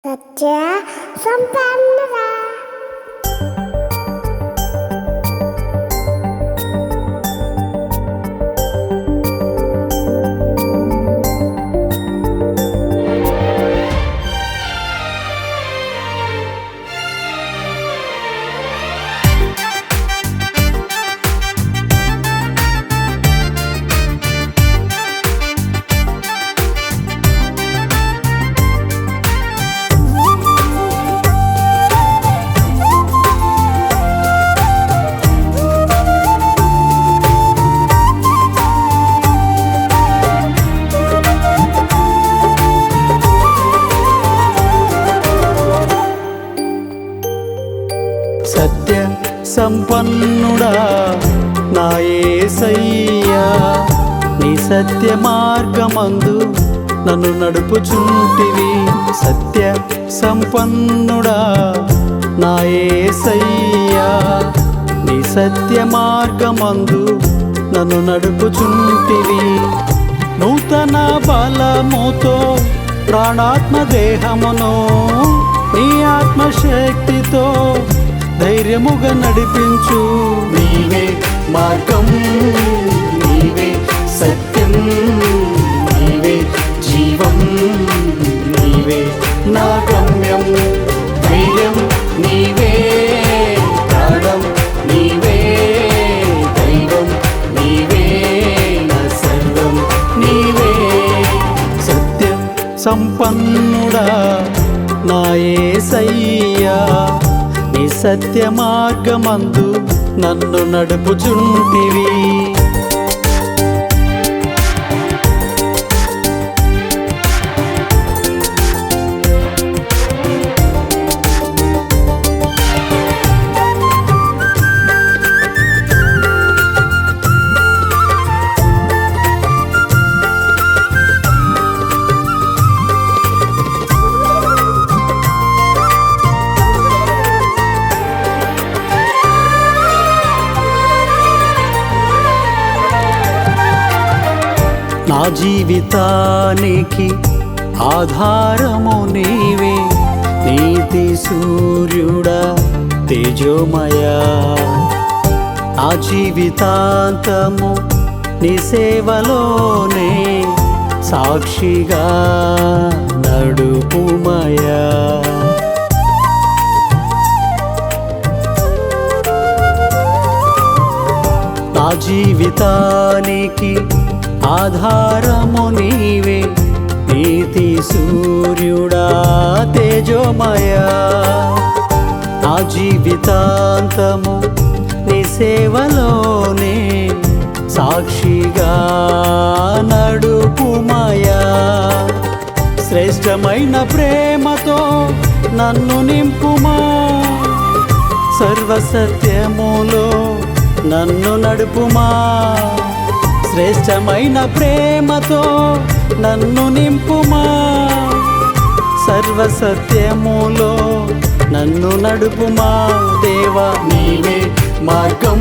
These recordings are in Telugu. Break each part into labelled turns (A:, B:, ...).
A: సత్య సంపన్నుడా
B: సత్య సంపన్నుడా నా యేసయ్యా, నీ సత్య మార్గమందు నన్ను నడుపుచుంటివి. సత్య సంపన్నుడా నా యేసయ్యా, నీ సత్య మార్గమందు నన్ను నడుపుచుంటివి. నూతన బలముతో ప్రాణాత్మ దేహమును నీ ఆత్మశక్తితో ధైర్యముగా నడిపించు. నీవే మార్గం, నీవే సత్యం, నీవే జీవం, నీవే నా గమ్యం. ధైర్యం నీవే, ప్రాణం నీవే, దైవం నీవే, నా సర్వం నీవే. సత్య సంపన్నుడా నా యేసయ్యా, నీ సత్య మార్గమందు నన్ను నడుపుచుంటివి. నా జీవితానికి ఆధారము నీవే, నీతి సూర్యుడా తేజోమయా. నా జీవితాంతము నీ సేవలోనే సాక్షిగా నడుపుమయా. నా జీవితానికి ఆధారము నీవే, నీతి సూర్యుడా తేజోమయా. నా జీవితాంతము నీ సేవలోనే సాక్షిగా నడుపుమయా. శ్రేష్టమైన ప్రేమతో నన్ను నింపుమా, సర్వసత్యములో నన్ను నడుపుమా. శ్రేష్టమైన ప్రేమతో నన్ను నింపుమా, సర్వసత్యములో నన్ను నడుపుమా. దేవా నీవే మార్గం,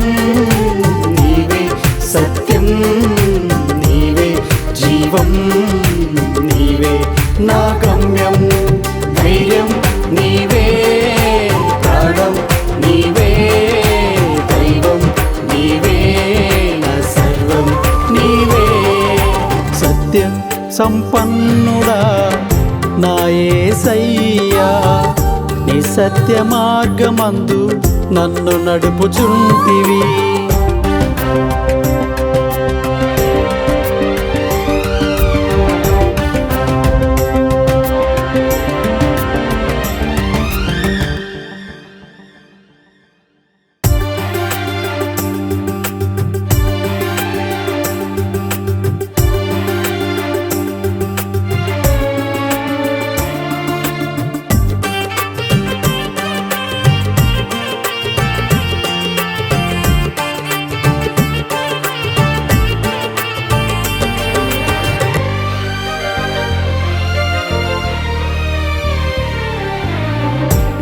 B: నీవే సత్యం, నీవే జీవం, నీవే నా గమ్యం. ధైర్యం నీవే, ప్రాణం నీవే, దైవం నీవే, నా సర్వం నీవే. సత్య సంపన్నుడా నా యేసయ్యా, నీ సత్య మార్గమందు నన్ను నడుపుచుంటివి.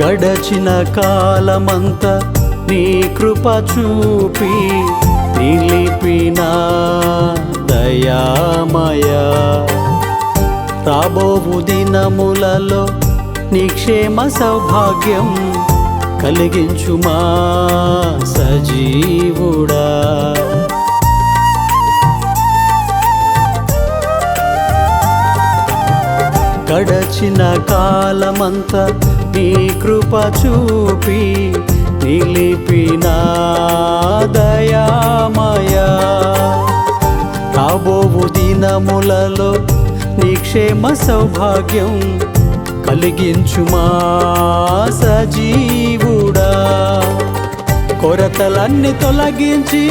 B: గడచిన కాలమంతా నీ కృప చూపి నిలిపిన దయామయ రాబోవు దినములలో నీ క్షేమ సౌభాగ్యం కలిగించుమా సజీవుడా. గడచిన కాలమంతా నీ కృప చూపి నిలిపిన దయామయా. రాబోవు దినములలో నీ క్షేమ సౌభాగ్యం కలిగించుమా సజీవుడా. కొరతలన్నీ తొలగించి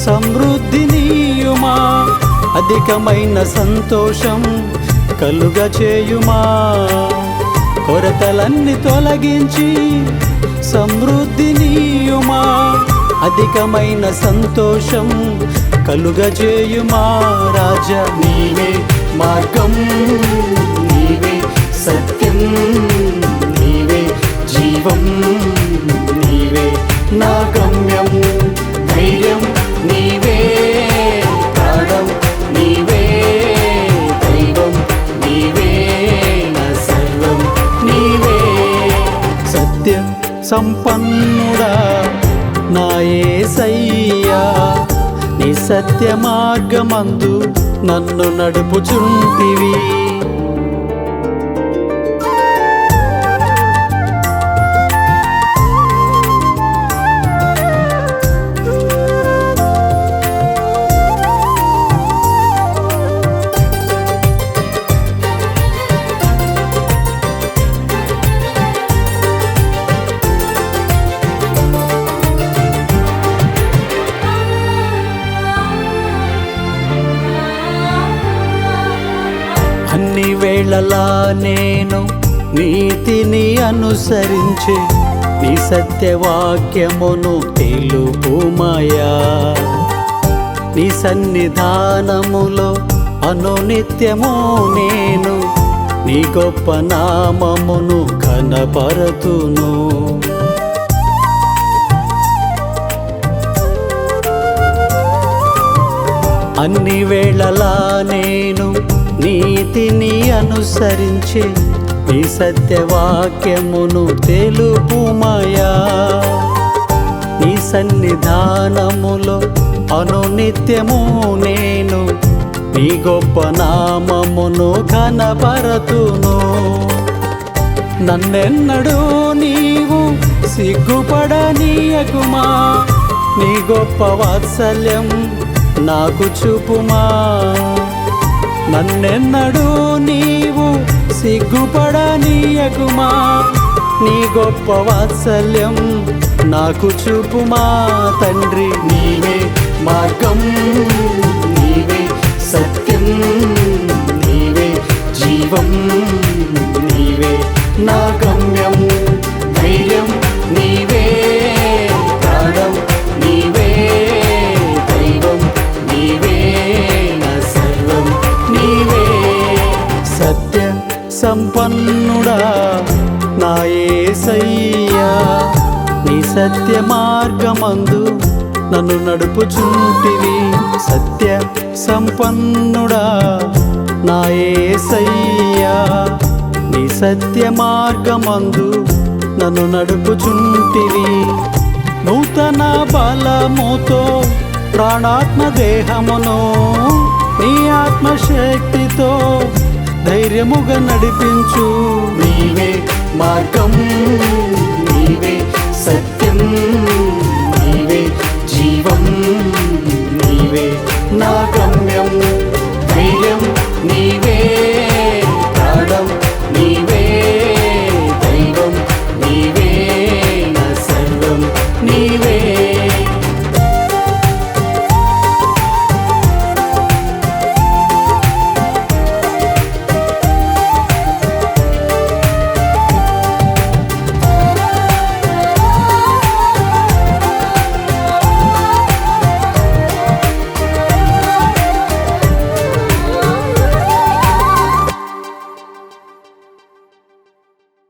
B: సమృద్ధినియుమా, అధికమైన సంతోషం కలుగచేయుమా. కొరతలన్నీ తొలగించి సమృద్ధినియుమా, అధికమైన సంతోషం కలుగజేయుమా. రాజా నీవే మార్గం, నీవే సత్యం, నీవే జీవం, నీవే నా గమ్యం. ధైర్యం నీవే, ప్రాణం నీవే, దైవం నీవే, నా సర్వం నీవే. సత్య సంపన్నుడా నా యేసయ్యా, నీ సత్య మార్గమందు నన్ను నడుపుచుంటివి. అన్ని వేళలా నేను నీతిని అనుసరించే నీ సత్యవాక్యమును తెలుపుమయా. నీ సన్నిధానములో అనునిత్యము నేను నీ గొప్ప నామమును కనపరతును. అన్ని వేళలా నేను నీతిని అనుసరించే నీ సత్యవాక్యమును తెలుపుమయా. నీ సన్నిధానములో అనునిత్యము నేను నీ గొప్ప నామమును కనపరతును. నన్నెన్నడూ నీవు సిగ్గుపడనీయకుమా, నీ గొప్ప వాత్సల్యం నాకు చూపుమా. నన్నెన్నడూ నీవు సిగ్గుపడనీయకుమా, నీ గొప్ప వాత్సల్యం నాకు చూపుమా. తండ్రి నీవే మార్గం, నీవే సత్యం, నీవే జీవం, నీవే నా గమ్యం. ధైర్యం నీవే, ప్రాణం నీవే, దైవం నీవే, నా సర్వం నీవే. సత్య సంపన్నుడా నా యేసయ్యా, నీ సత్య మార్గమందు నన్ను నడుపుచుంటివి. సత్య సంపన్నుడా నా యేసయ్యా, నీ సత్య మార్గమందు నన్ను నడుపుచుంటివి. నూతన బలముతో ప్రాణాత్మ దేహమును నీ ఆత్మశక్తితో ధైర్యముగా నడిపించు. నీవే మార్గం, నీవే సత్యం, నీవే జీవం, నీవే నా గమ్యం. ధైర్యం నీవే, ప్రాణం నీవే,